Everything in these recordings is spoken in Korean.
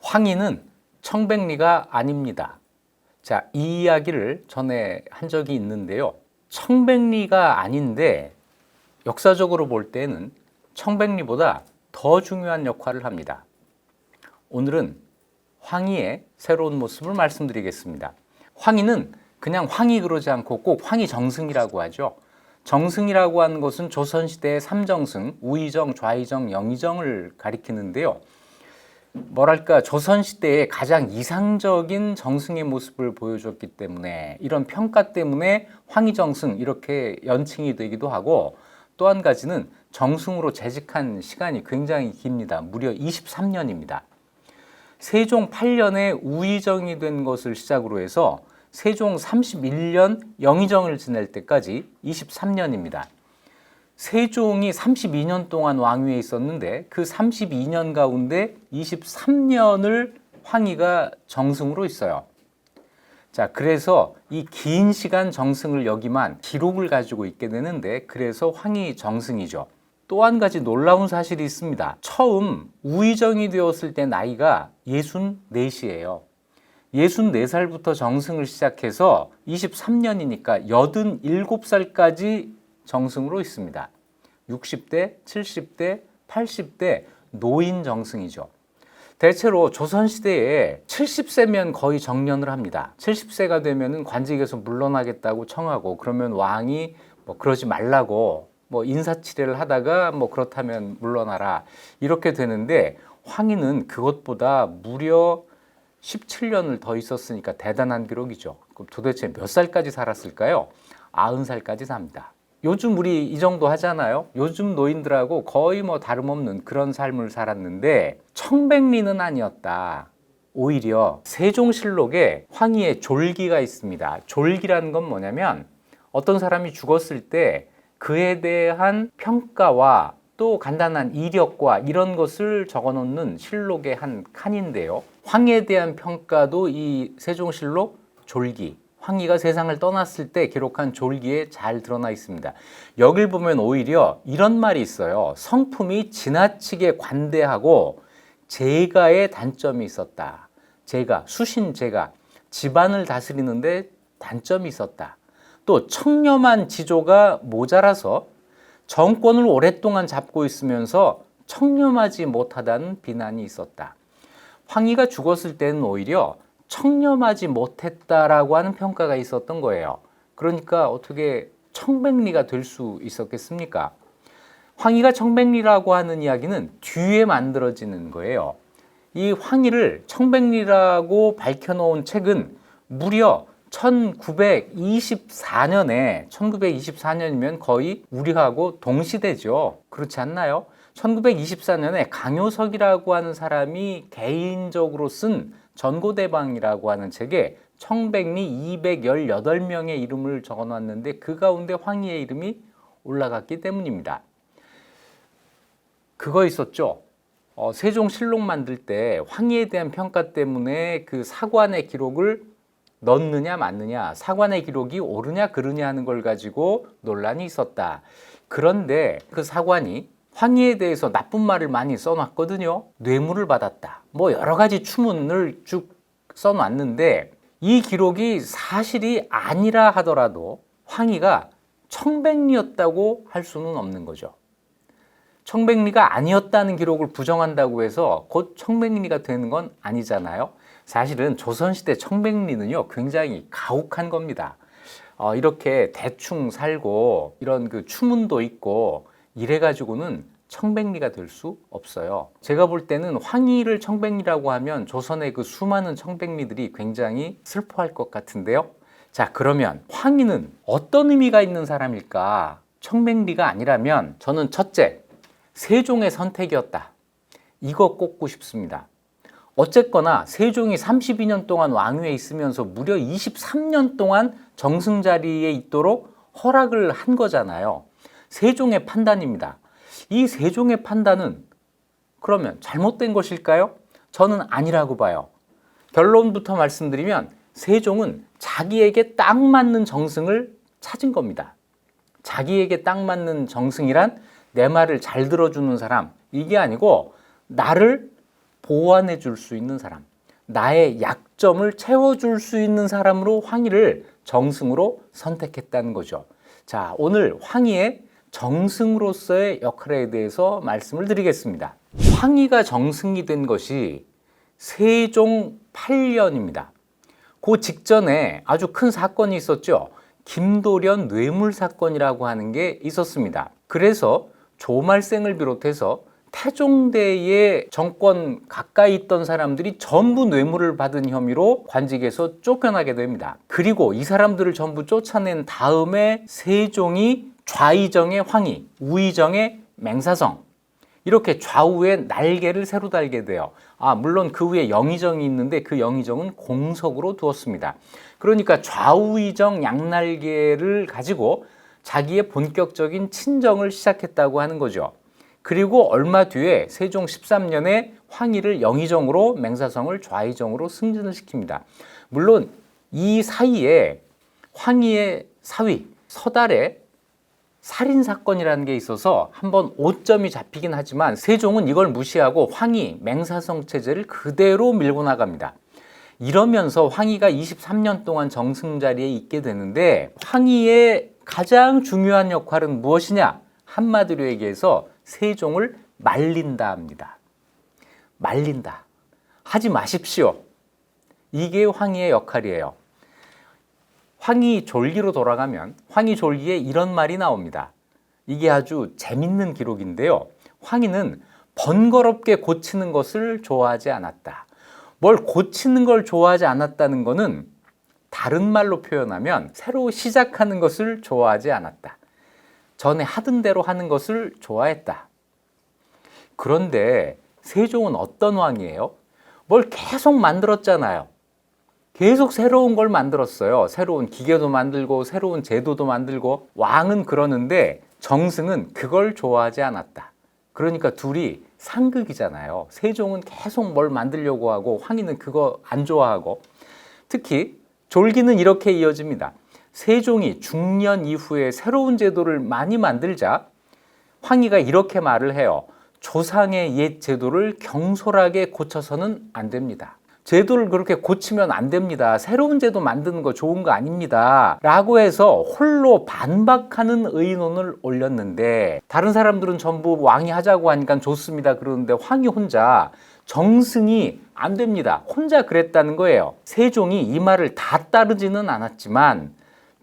황희는 청백리가 아닙니다. 자, 이 이야기를 전에 한 적이 있는데요. 청백리가 아닌데 역사적으로 볼 때는 청백리보다 더 중요한 역할을 합니다. 오늘은 황희의 새로운 모습을 말씀드리겠습니다. 황희는 그냥 황희 그러지 않고 꼭 황희정승이라고 하죠. 정승이라고 하는 것은 조선시대의 삼정승, 우의정, 좌의정, 영의정을 가리키는데요. 뭐랄까 조선시대의 가장 이상적인 정승의 모습을 보여줬기 때문에 이런 평가 때문에 황희정승 이렇게 연칭이 되기도 하고, 또 한 가지는 정승으로 재직한 시간이 굉장히 깁니다. 무려 23년입니다. 세종 8년에 우의정이 된 것을 시작으로 해서 세종 31년 영의정을 지낼 때까지 23년입니다. 세종이 32년 동안 왕위에 있었는데 그 32년 가운데 23년을 황희가 정승으로 있어요. 자, 그래서 이 긴 시간 정승을 여기만 기록을 가지고 있게 되는데, 그래서 황희 정승이죠. 또 한 가지 놀라운 사실이 있습니다. 처음 우의정이 되었을 때 나이가 64이에요. 64살부터 정승을 시작해서 23년이니까 87살까지 정승으로 있습니다. 60대, 70대, 80대 노인 정승이죠. 대체로 조선시대에 70세면 거의 정년을 합니다. 70세가 되면 관직에서 물러나겠다고 청하고, 그러면 왕이 그러지 말라고 인사치레를 하다가 그렇다면 물러나라 이렇게 되는데, 황희는 그것보다 무려 17년을 더 있었으니까 대단한 기록이죠. 그럼 도대체 몇 살까지 살았을까요? 90살까지 삽니다. 요즘 우리 이 정도 하잖아요. 요즘 노인들하고 거의 다름없는 그런 삶을 살았는데 청백리는 아니었다. 오히려 세종실록에 황희의 졸기가 있습니다. 졸기라는 건 뭐냐면 어떤 사람이 죽었을 때 그에 대한 평가와 또 간단한 이력과 이런 것을 적어놓는 실록의 한 칸인데요. 황희에 대한 평가도 이 세종실록 졸기, 황희가 세상을 떠났을 때 기록한 졸기에 잘 드러나 있습니다. 여길 보면 오히려 이런 말이 있어요. 성품이 지나치게 관대하고 재가의 단점이 있었다. 재가, 수신재가, 집안을 다스리는데 단점이 있었다. 또 청렴한 지조가 모자라서 정권을 오랫동안 잡고 있으면서 청렴하지 못하다는 비난이 있었다. 황희가 죽었을 때는 오히려 청렴하지 못했다라고 하는 평가가 있었던 거예요. 그러니까 어떻게 청백리가 될 수 있었겠습니까? 황희가 청백리라고 하는 이야기는 뒤에 만들어지는 거예요. 이 황희를 청백리라고 밝혀놓은 책은 무려 1924년이면 거의 우리하고 동시대죠. 그렇지 않나요? 1924년에 강효석이라고 하는 사람이 개인적으로 쓴 전고대방이라고 하는 책에 청백리 218명의 이름을 적어놨는데 그 가운데 황희의 이름이 올라갔기 때문입니다. 그거 있었죠. 세종실록 만들 때 황희에 대한 평가 때문에 그 사관의 기록을 넣느냐 맞느냐, 사관의 기록이 옳으냐 그르냐 하는 걸 가지고 논란이 있었다. 그런데 그 사관이 황희에 대해서 나쁜 말을 많이 써놨거든요. 뇌물을 받았다. 여러 가지 추문을 쭉 써놨는데 이 기록이 사실이 아니라 하더라도 황희가 청백리였다고 할 수는 없는 거죠. 청백리가 아니었다는 기록을 부정한다고 해서 곧 청백리가 되는 건 아니잖아요. 사실은 조선시대 청백리는요, 굉장히 가혹한 겁니다. 이렇게 대충 살고 이런 그 추문도 있고 이래가지고는 청백리가 될 수 없어요. 제가 볼 때는 황희를 청백리라고 하면 조선의 그 수많은 청백리들이 굉장히 슬퍼할 것 같은데요. 자, 그러면 황희는 어떤 의미가 있는 사람일까? 청백리가 아니라면 저는 첫째, 세종의 선택이었다. 이거 꼽고 싶습니다. 어쨌거나 세종이 32년 동안 왕위에 있으면서 무려 23년 동안 정승 자리에 있도록 허락을 한 거잖아요. 세종의 판단입니다. 이 세종의 판단은 그러면 잘못된 것일까요? 저는 아니라고 봐요. 결론부터 말씀드리면 세종은 자기에게 딱 맞는 정승을 찾은 겁니다. 자기에게 딱 맞는 정승이란 내 말을 잘 들어주는 사람, 이게 아니고 나를 보완해 줄 수 있는 사람, 나의 약점을 채워줄 수 있는 사람으로 황희를 정승으로 선택했다는 거죠. 자, 오늘 황희의 정승으로서의 역할에 대해서 말씀을 드리겠습니다. 황희가 정승이 된 것이 세종 8년입니다. 그 직전에 아주 큰 사건이 있었죠. 김도련 뇌물 사건이라고 하는 게 있었습니다. 그래서 조말생을 비롯해서 태종대의 정권 가까이 있던 사람들이 전부 뇌물을 받은 혐의로 관직에서 쫓겨나게 됩니다. 그리고 이 사람들을 전부 쫓아낸 다음에 세종이 좌의정의 황희, 우의정의 맹사성, 이렇게 좌우에 날개를 새로 달게 돼요. 물론 그 위에 영의정이 있는데 그 영의정은 공석으로 두었습니다. 그러니까 좌우의정 양날개를 가지고 자기의 본격적인 친정을 시작했다고 하는 거죠. 그리고 얼마 뒤에 세종 13년에 황희를 영의정으로 맹사성을 좌의정으로 승진을 시킵니다. 물론 이 사이에 황희의 사위 서달의 살인사건이라는 게 있어서 한번 오점이 잡히긴 하지만 세종은 이걸 무시하고 황희, 맹사성 체제를 그대로 밀고 나갑니다. 이러면서 황희가 23년 동안 정승 자리에 있게 되는데 황희의 가장 중요한 역할은 무엇이냐? 한마디로 얘기해서 세종을 말린다 합니다. 말린다. 하지 마십시오. 이게 황희의 역할이에요. 황희 졸기로 돌아가면 황희 졸기에 이런 말이 나옵니다. 이게 아주 재밌는 기록인데요. 황희는 번거롭게 고치는 것을 좋아하지 않았다. 뭘 고치는 걸 좋아하지 않았다는 것은 다른 말로 표현하면 새로 시작하는 것을 좋아하지 않았다. 전에 하던 대로 하는 것을 좋아했다. 그런데 세종은 어떤 왕이에요? 뭘 계속 만들었잖아요. 계속 새로운 걸 만들었어요. 새로운 기계도 만들고 새로운 제도도 만들고. 왕은 그러는데 정승은 그걸 좋아하지 않았다. 그러니까 둘이 상극이잖아요. 세종은 계속 뭘 만들려고 하고 황희는 그거 안 좋아하고. 특히 졸기는 이렇게 이어집니다. 세종이 중년 이후에 새로운 제도를 많이 만들자 황희가 이렇게 말을 해요. 조상의 옛 제도를 경솔하게 고쳐서는 안 됩니다. 제도를 그렇게 고치면 안 됩니다. 새로운 제도 만드는 거 좋은 거 아닙니다. 라고 해서 홀로 반박하는 의논을 올렸는데 다른 사람들은 전부 왕이 하자고 하니까 좋습니다. 그러는데 황희 혼자 정승이 안 됩니다. 혼자 그랬다는 거예요. 세종이 이 말을 다 따르지는 않았지만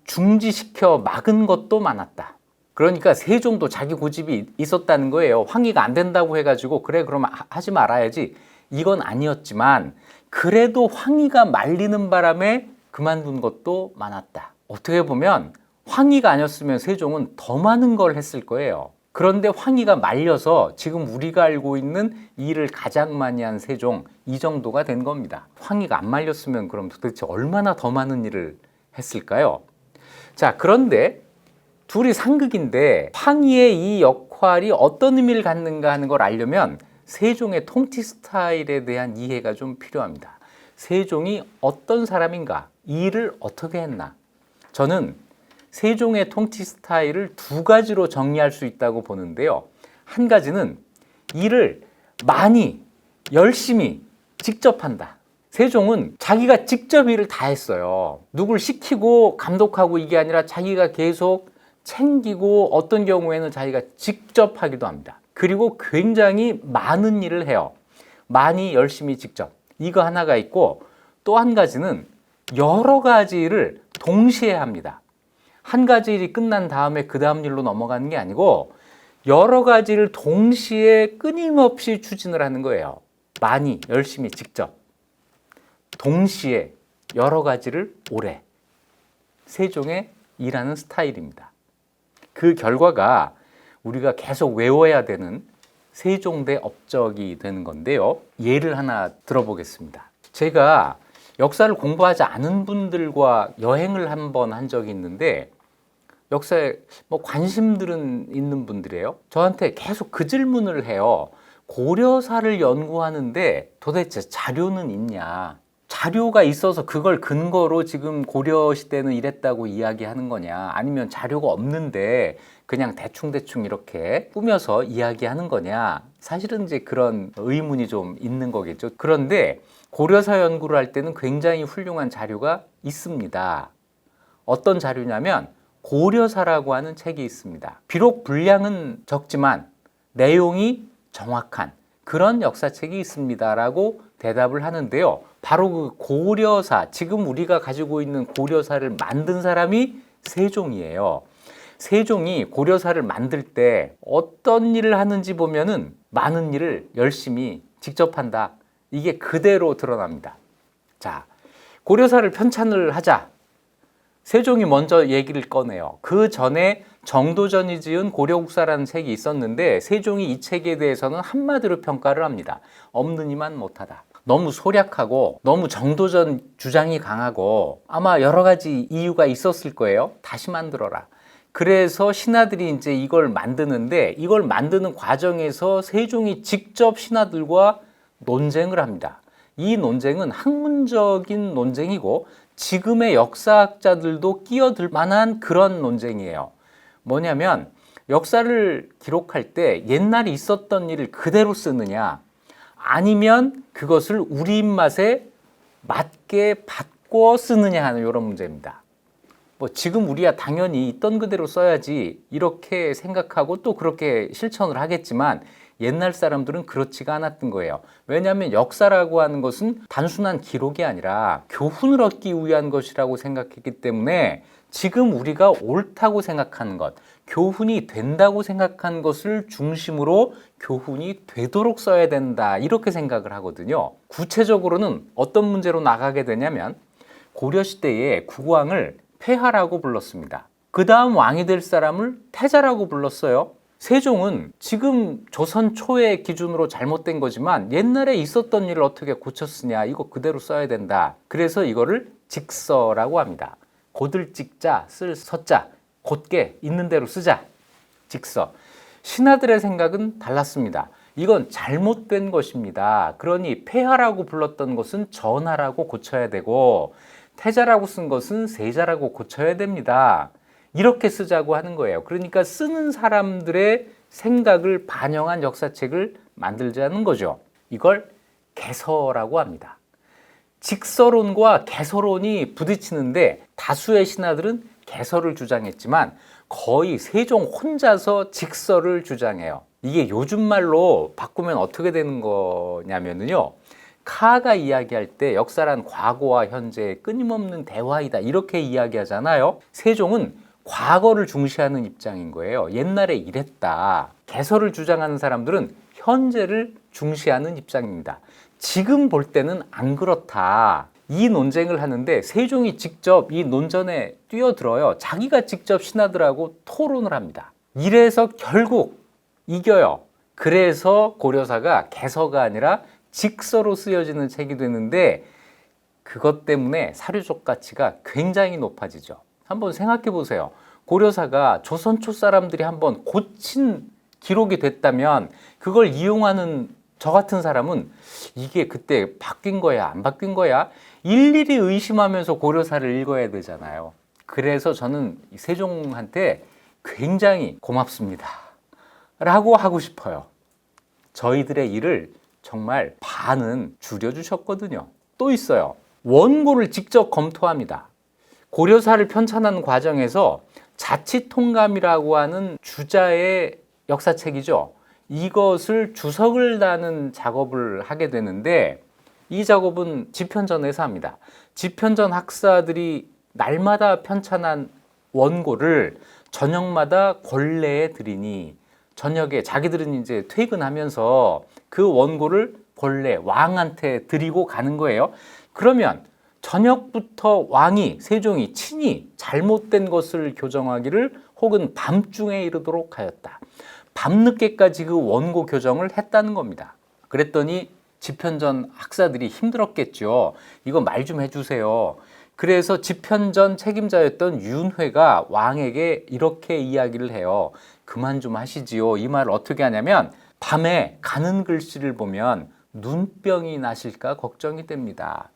중지시켜 막은 것도 많았다. 그러니까 세종도 자기 고집이 있었다는 거예요. 황희가 안 된다고 해가지고 그래 그러면 하지 말아야지. 이건 아니었지만 그래도 황희가 말리는 바람에 그만둔 것도 많았다. 어떻게 보면 황희가 아니었으면 세종은 더 많은 걸 했을 거예요. 그런데 황희가 말려서 지금 우리가 알고 있는 이 일을 가장 많이 한 세종, 이 정도가 된 겁니다. 황희가 안 말렸으면 그럼 도대체 얼마나 더 많은 일을 했을까요? 자, 그런데 둘이 상극인데 황희의 이 역할이 어떤 의미를 갖는가 하는 걸 알려면 세종의 통치 스타일에 대한 이해가 좀 필요합니다. 세종이 어떤 사람인가, 이 일을 어떻게 했나. 저는 세종의 통치 스타일을 두 가지로 정리할 수 있다고 보는데요. 한 가지는 일을 많이, 열심히, 직접 한다. 세종은 자기가 직접 일을 다 했어요. 누굴 시키고 감독하고 이게 아니라 자기가 계속 챙기고 어떤 경우에는 자기가 직접 하기도 합니다. 그리고 굉장히 많은 일을 해요. 많이 열심히 직접. 이거 하나가 있고 또 한 가지는 여러 가지 일을 동시에 합니다. 한 가지 일이 끝난 다음에 그 다음 일로 넘어가는 게 아니고 여러 가지 일을 동시에 끊임없이 추진을 하는 거예요. 많이 열심히 직접. 동시에 여러 가지를 오래. 세종의 일하는 스타일입니다. 그 결과가 우리가 계속 외워야 되는 세종대 업적이 되는 건데요. 예를 하나 들어보겠습니다. 제가 역사를 공부하지 않은 분들과 여행을 한번 한 적이 있는데 역사에 관심들은 있는 분들이에요. 저한테 계속 그 질문을 해요. 고려사를 연구하는데 도대체 자료는 있냐? 자료가 있어서 그걸 근거로 지금 고려 시대는 이랬다고 이야기하는 거냐? 아니면 자료가 없는데 그냥 대충대충 이렇게 꾸며서 이야기하는 거냐? 사실은 이제 그런 의문이 좀 있는 거겠죠. 그런데 고려사 연구를 할 때는 굉장히 훌륭한 자료가 있습니다. 어떤 자료냐면 고려사라고 하는 책이 있습니다. 비록 분량은 적지만 내용이 정확한 그런 역사책이 있습니다라고 대답을 하는데요. 바로 그 고려사, 지금 우리가 가지고 있는 고려사를 만든 사람이 세종이에요. 세종이 고려사를 만들 때 어떤 일을 하는지 보면은 많은 일을 열심히 직접 한다. 이게 그대로 드러납니다. 자, 고려사를 편찬을 하자. 세종이 먼저 얘기를 꺼내요. 그 전에 정도전이 지은 고려국사라는 책이 있었는데 세종이 이 책에 대해서는 한마디로 평가를 합니다. 없는 이만 못하다. 너무 소략하고 너무 정도전 주장이 강하고 아마 여러 가지 이유가 있었을 거예요. 다시 만들어라. 그래서 신하들이 이제 이걸 만드는데 이걸 만드는 과정에서 세종이 직접 신하들과 논쟁을 합니다. 이 논쟁은 학문적인 논쟁이고 지금의 역사학자들도 끼어들 만한 그런 논쟁이에요. 뭐냐면 역사를 기록할 때 옛날에 있었던 일을 그대로 쓰느냐 아니면 그것을 우리 입맛에 맞게 바꿔 쓰느냐 하는 이런 문제입니다. 뭐 지금 우리야 당연히 있던 그대로 써야지 이렇게 생각하고 또 그렇게 실천을 하겠지만 옛날 사람들은 그렇지가 않았던 거예요. 왜냐하면 역사라고 하는 것은 단순한 기록이 아니라 교훈을 얻기 위한 것이라고 생각했기 때문에 지금 우리가 옳다고 생각하는 것, 교훈이 된다고 생각한 것을 중심으로 교훈이 되도록 써야 된다 이렇게 생각을 하거든요. 구체적으로는 어떤 문제로 나가게 되냐면 고려시대에 국왕을 폐하라고 불렀습니다. 그 다음 왕이 될 사람을 태자라고 불렀어요. 세종은 지금 조선 초의 기준으로 잘못된 거지만 옛날에 있었던 일을 어떻게 고쳤으냐 이거 그대로 써야 된다. 그래서 이거를 직서라고 합니다. 곧을 찍자, 쓸 서자, 곧게 있는 대로 쓰자. 직서. 신하들의 생각은 달랐습니다. 이건 잘못된 것입니다. 그러니 폐하라고 불렀던 것은 전하라고 고쳐야 되고 태자라고 쓴 것은 세자라고 고쳐야 됩니다. 이렇게 쓰자고 하는 거예요. 그러니까 쓰는 사람들의 생각을 반영한 역사책을 만들자는 거죠. 이걸 개서라고 합니다. 직서론과 개서론이 부딪히는데 다수의 신하들은 개서를 주장했지만 거의 세종 혼자서 직서를 주장해요. 이게 요즘 말로 바꾸면 어떻게 되는 거냐면요. 카가 이야기할 때 역사란 과거와 현재의 끊임없는 대화이다 이렇게 이야기하잖아요. 세종은 과거를 중시하는 입장인 거예요. 옛날에 이랬다. 개서를 주장하는 사람들은 현재를 중시하는 입장입니다. 지금 볼 때는 안 그렇다. 이 논쟁을 하는데 세종이 직접 이 논전에 뛰어들어요. 자기가 직접 신하들하고 토론을 합니다. 이래서 결국 이겨요. 그래서 고려사가 개서가 아니라 직서로 쓰여지는 책이 되는데 그것 때문에 사료적 가치가 굉장히 높아지죠. 한번 생각해 보세요. 고려사가 조선 초 사람들이 한번 고친 기록이 됐다면 그걸 이용하는 저 같은 사람은 이게 그때 바뀐 거야 안 바뀐 거야 일일이 의심하면서 고려사를 읽어야 되잖아요. 그래서 저는 세종한테 굉장히 고맙습니다 라고 하고 싶어요. 저희들의 일을 정말 반은 줄여주셨거든요. 또 있어요. 원고를 직접 검토합니다. 고려사를 편찬하는 과정에서 자치통감이라고 하는 주자의 역사책이죠. 이것을 주석을 다는 작업을 하게 되는데 이 작업은 집현전에서 합니다. 집현전 학사들이 날마다 편찬한 원고를 저녁마다 권례에 드리니 저녁에 자기들은 이제 퇴근하면서 그 원고를 권례 왕한테 드리고 가는 거예요. 그러면 저녁부터 왕이 세종이 친히 잘못된 것을 교정하기를 혹은 밤중에 이르도록 하였다. 밤늦게까지 그 원고 교정을 했다는 겁니다. 그랬더니 집현전 학사들이 힘들었겠죠. 이거 말 좀 해주세요. 그래서 집현전 책임자였던 윤회가 왕에게 이렇게 이야기를 해요. 그만 좀 하시지요. 이 말을 어떻게 하냐면 밤에 가는 글씨를 보면 눈병이 나실까 걱정이 됩니다.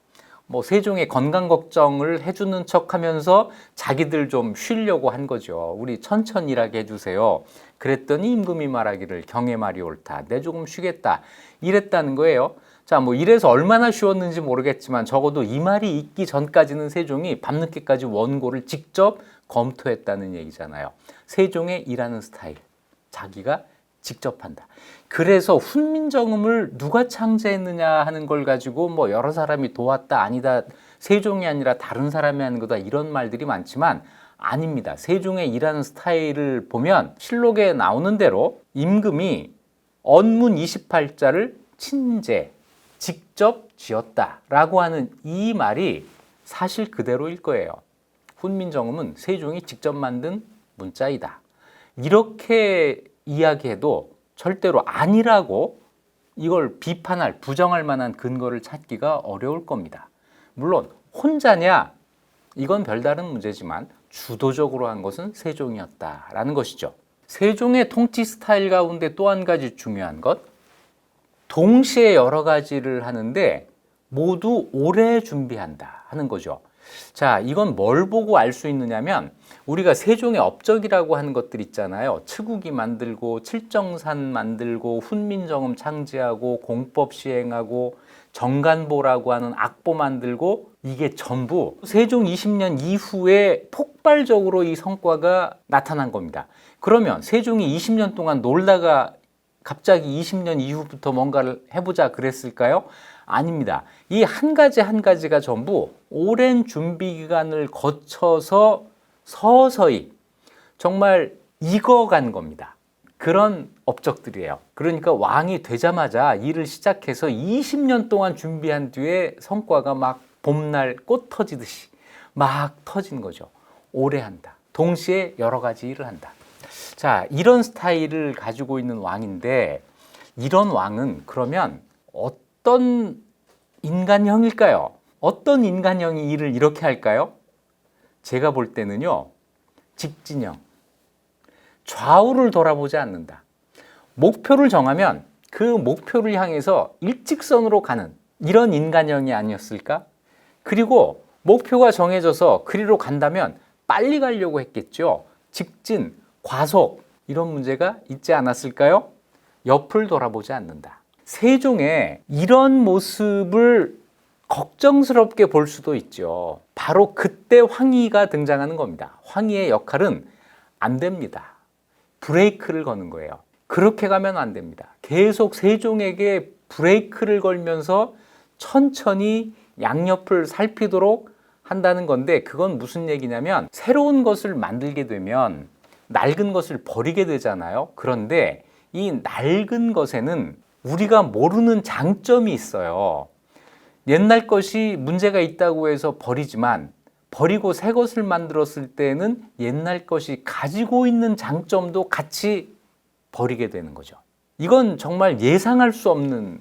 뭐 세종의 건강 걱정을 해주는 척하면서 자기들 좀 쉬려고 한 거죠. 우리 천천히 일하게 해주세요. 그랬더니 임금이 말하기를 경의 말이 옳다. 내 조금 쉬겠다. 이랬다는 거예요. 자, 뭐 이래서 얼마나 쉬웠는지 모르겠지만 적어도 이 말이 있기 전까지는 세종이 밤늦게까지 원고를 직접 검토했다는 얘기잖아요. 세종의 일하는 스타일, 자기가 직접 한다. 그래서 훈민정음을 누가 창제했느냐 하는 걸 가지고 뭐 여러 사람이 도왔다 아니다, 세종이 아니라 다른 사람이 하는 거다, 이런 말들이 많지만 아닙니다. 세종의 일하는 스타일을 보면 실록에 나오는 대로 임금이 언문 28자를 친제, 직접 지었다라고 하는 이 말이 사실 그대로일 거예요. 훈민정음은 세종이 직접 만든 문자이다. 이렇게 이야기해도 절대로 아니라고 이걸 비판할, 부정할 만한 근거를 찾기가 어려울 겁니다. 물론 혼자냐? 이건 별다른 문제지만 주도적으로 한 것은 세종이었다라는 것이죠. 세종의 통치 스타일 가운데 또 한 가지 중요한 것, 동시에 여러 가지를 하는데 모두 오래 준비한다 하는 거죠. 자, 이건 뭘 보고 알 수 있느냐면 우리가 세종의 업적이라고 하는 것들 있잖아요. 치국이 만들고 칠정산 만들고 훈민정음 창제하고 공법 시행하고 정간보라고 하는 악보 만들고, 이게 전부 세종 20년 이후에 폭발적으로 이 성과가 나타난 겁니다. 그러면 세종이 20년 동안 놀다가 갑자기 20년 이후부터 뭔가를 해보자 그랬을까요? 아닙니다. 이 한 가지 한 가지가 전부 오랜 준비 기간을 거쳐서 서서히 정말 익어간 겁니다. 그런 업적들이에요. 그러니까 왕이 되자마자 일을 시작해서 20년 동안 준비한 뒤에 성과가 막 봄날 꽃 터지듯이 막 터진 거죠. 오래 한다. 동시에 여러 가지 일을 한다. 자, 이런 스타일을 가지고 있는 왕인데, 이런 왕은 그러면 어떤 인간형일까요? 어떤 인간형이 일을 이렇게 할까요? 제가 볼 때는요, 직진형. 좌우를 돌아보지 않는다. 목표를 정하면 그 목표를 향해서 일직선으로 가는 이런 인간형이 아니었을까? 그리고 목표가 정해져서 그리로 간다면 빨리 가려고 했겠죠. 직진, 과속, 이런 문제가 있지 않았을까요? 옆을 돌아보지 않는다. 세종의 이런 모습을 걱정스럽게 볼 수도 있죠. 바로 그때 황희가 등장하는 겁니다. 황희의 역할은 안 됩니다. 브레이크를 거는 거예요. 그렇게 가면 안 됩니다. 계속 세종에게 브레이크를 걸면서 천천히 양옆을 살피도록 한다는 건데, 그건 무슨 얘기냐면 새로운 것을 만들게 되면 낡은 것을 버리게 되잖아요. 그런데 이 낡은 것에는 우리가 모르는 장점이 있어요. 옛날 것이 문제가 있다고 해서 버리지만, 버리고 새 것을 만들었을 때는 옛날 것이 가지고 있는 장점도 같이 버리게 되는 거죠. 이건 정말 예상할 수 없는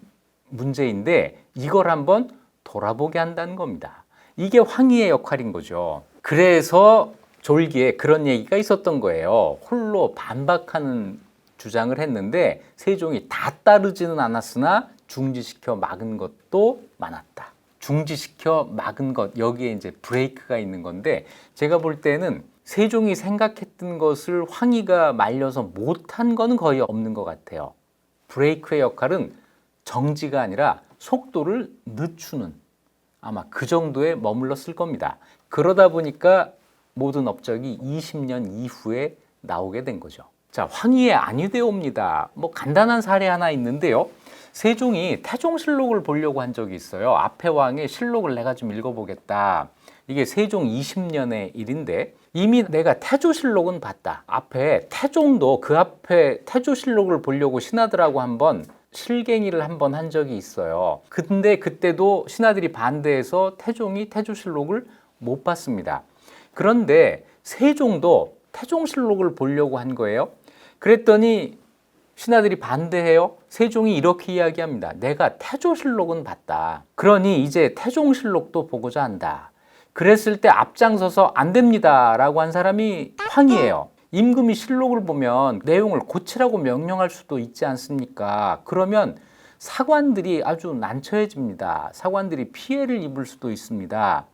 문제인데 이걸 한번 돌아보게 한다는 겁니다. 이게 황희의 역할인 거죠. 그래서 졸기에 그런 얘기가 있었던 거예요. 홀로 반박하는 주장을 했는데 세종이 다 따르지는 않았으나 중지시켜 막은 것도 많았다. 중지시켜 막은 것, 여기에 이제 브레이크가 있는 건데, 제가 볼 때는 세종이 생각했던 것을 황희가 말려서 못한 거는 거의 없는 것 같아요. 브레이크의 역할은 정지가 아니라 속도를 늦추는, 아마 그 정도에 머물렀을 겁니다. 그러다 보니까 모든 업적이 20년 이후에 나오게 된 거죠. 자, 황희의 아니되옵니다. 뭐 간단한 사례 하나 있는데요. 세종이 태종실록을 보려고 한 적이 있어요. 앞에 왕의 실록을 내가 좀 읽어보겠다. 이게 세종 20년의 일인데 이미 내가 태조실록은 봤다. 앞에 태종도 그 앞에 태조실록을 보려고 신하들하고 한번 실갱이를 한번 한 적이 있어요. 근데 그때도 신하들이 반대해서 태종이 태조실록을 못 봤습니다. 그런데 세종도 태종실록을 보려고 한 거예요. 그랬더니 신하들이 반대해요. 세종이 이렇게 이야기합니다. 내가 태조실록은 봤다. 그러니 이제 태종실록도 보고자 한다. 그랬을 때 앞장서서 안 됩니다 라고 한 사람이 황희예요. 임금이 실록을 보면 내용을 고치라고 명령할 수도 있지 않습니까? 그러면 사관들이 아주 난처해집니다. 사관들이 피해를 입을 수도 있습니다.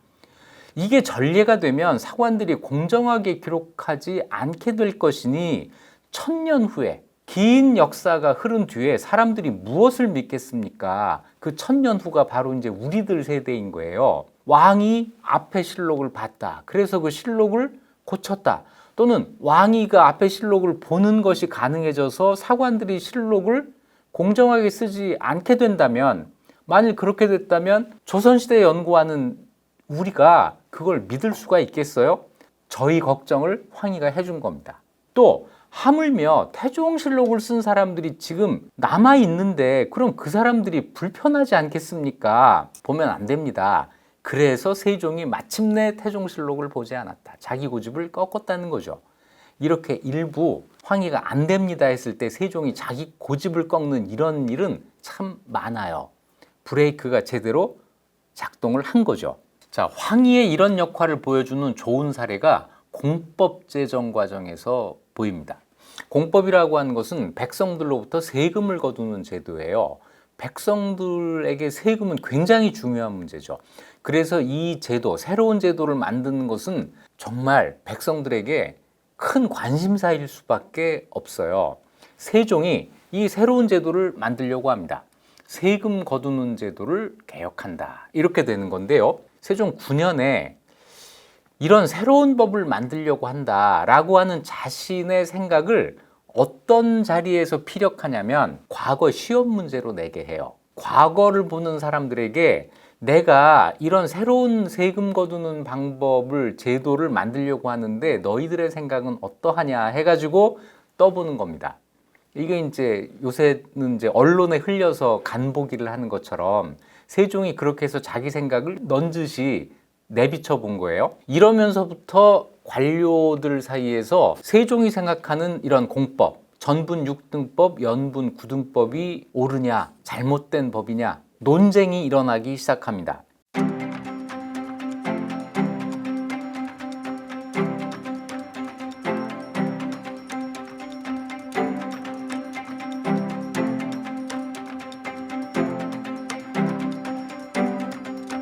이게 전례가 되면 사관들이 공정하게 기록하지 않게 될 것이니 1000년 후에 긴 역사가 흐른 뒤에 사람들이 무엇을 믿겠습니까? 그 1000년 후가 바로 이제 우리들 세대인 거예요. 왕이 앞에 실록을 봤다. 그래서 그 실록을 고쳤다. 또는 왕이 그 앞에 실록을 보는 것이 가능해져서 사관들이 실록을 공정하게 쓰지 않게 된다면, 만일 그렇게 됐다면 조선시대 연구하는 우리가 그걸 믿을 수가 있겠어요? 저희 걱정을 황희가 해준 겁니다. 또 하물며 태종실록을 쓴 사람들이 지금 남아있는데 그럼 그 사람들이 불편하지 않겠습니까? 보면 안 됩니다. 그래서 세종이 마침내 태종실록을 보지 않았다. 자기 고집을 꺾었다는 거죠. 이렇게 일부 황희가 안 됩니다 했을 때 세종이 자기 고집을 꺾는 이런 일은 참 많아요. 브레이크가 제대로 작동을 한 거죠. 자, 황희의 이런 역할을 보여주는 좋은 사례가 공법 제정 과정에서 보입니다. 공법이라고 하는 것은 백성들로부터 세금을 거두는 제도예요. 백성들에게 세금은 굉장히 중요한 문제죠. 그래서 이 제도, 새로운 제도를 만드는 것은 정말 백성들에게 큰 관심사일 수밖에 없어요. 세종이 이 새로운 제도를 만들려고 합니다. 세금 거두는 제도를 개혁한다. 이렇게 되는 건데요. 세종 9년에 이런 새로운 법을 만들려고 한다라고 하는 자신의 생각을 어떤 자리에서 피력하냐면 과거 시험 문제로 내게 해요. 과거를 보는 사람들에게 내가 이런 새로운 세금 거두는 방법을, 제도를 만들려고 하는데 너희들의 생각은 어떠하냐 해가지고 떠보는 겁니다. 이게 이제 요새는 이제 언론에 흘려서 간보기를 하는 것처럼 세종이 그렇게 해서 자기 생각을 넌지시 내비쳐 본 거예요. 이러면서부터 관료들 사이에서 세종이 생각하는 이런 공법, 전분 6등법, 연분 9등법이 옳으냐, 잘못된 법이냐 논쟁이 일어나기 시작합니다.